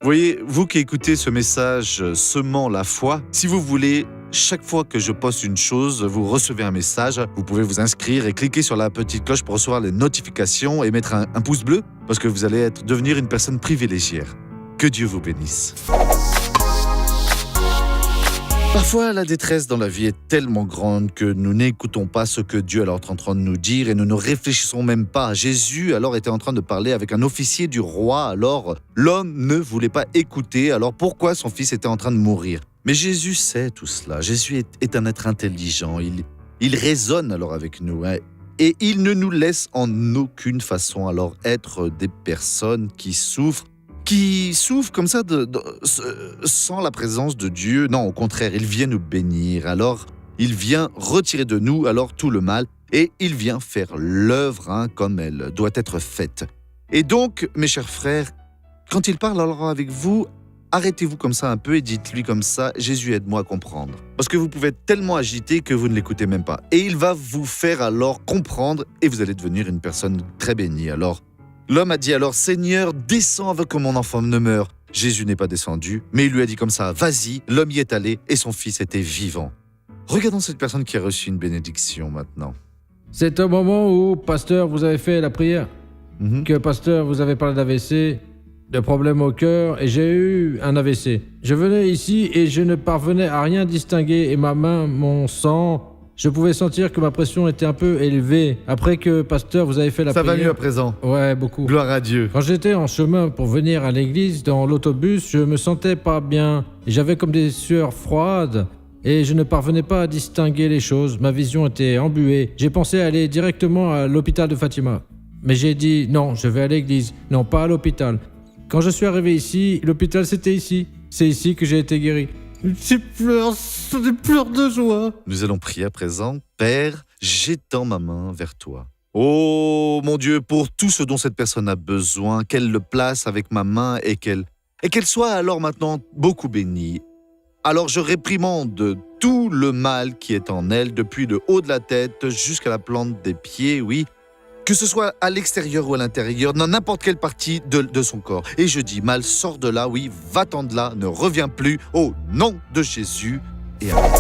voyez, vous qui écoutez ce message semant la foi, si vous voulez, chaque fois que je poste une chose, vous recevez un message. Vous pouvez vous inscrire et cliquer sur la petite cloche pour recevoir les notifications et mettre un pouce bleu parce que vous allez devenir une personne privilégiée. Que Dieu vous bénisse. Parfois, la détresse dans la vie est tellement grande que nous n'écoutons pas ce que Dieu est en train de nous dire et nous ne réfléchissons même pas. Jésus alors était en train de parler avec un officier du roi, alors l'homme ne voulait pas écouter, alors pourquoi son fils était en train de mourir? Mais Jésus sait tout cela. Jésus est un être intelligent, il raisonne alors avec nous et il ne nous laisse en aucune façon alors être des personnes qui souffrent comme ça sans la présence de Dieu. Non, au contraire, il vient nous bénir. Alors, il vient retirer de nous alors tout le mal et il vient faire l'œuvre comme elle doit être faite. Et donc, mes chers frères, quand il parle alors avec vous, arrêtez-vous comme ça un peu et dites-lui comme ça, Jésus, aide-moi à comprendre. Parce que vous pouvez être tellement agité que vous ne l'écoutez même pas. Et il va vous faire alors comprendre et vous allez devenir une personne très bénie. Alors, l'homme a dit alors, Seigneur, descends avant que mon enfant ne meure. Jésus n'est pas descendu, mais il lui a dit comme ça, vas-y, l'homme y est allé et son fils était vivant. Regardons cette personne qui a reçu une bénédiction maintenant. C'est au moment où, pasteur, vous avez fait la prière, que, pasteur, vous avez parlé d'AVC, de problèmes au cœur, et j'ai eu un AVC. Je venais ici et je ne parvenais à rien distinguer, et ma main, mon sang... Je pouvais sentir que ma pression était un peu élevée. Après que, pasteur, vous avez fait la prière... Ça va mieux à présent. Ouais, beaucoup. Gloire à Dieu. Quand j'étais en chemin pour venir à l'église, dans l'autobus, je me sentais pas bien. J'avais comme des sueurs froides et je ne parvenais pas à distinguer les choses. Ma vision était embuée. J'ai pensé aller directement à l'hôpital de Fatima. Mais j'ai dit non, je vais à l'église, non pas à l'hôpital. Quand je suis arrivé ici, l'hôpital c'était ici. C'est ici que j'ai été guéri. Je pleure de joie. Nous allons prier à présent. Père, j'étends ma main vers toi. Oh mon Dieu, pour tout ce dont cette personne a besoin, qu'elle le place avec ma main et qu'elle soit alors maintenant beaucoup bénie. Alors je réprimande tout le mal qui est en elle, depuis le haut de la tête jusqu'à la plante des pieds, oui. Que ce soit à l'extérieur ou à l'intérieur, dans n'importe quelle partie de son corps. Et je dis, mal, sors de là, oui, va-t'en de là, ne reviens plus, au nom de Jésus, et amen.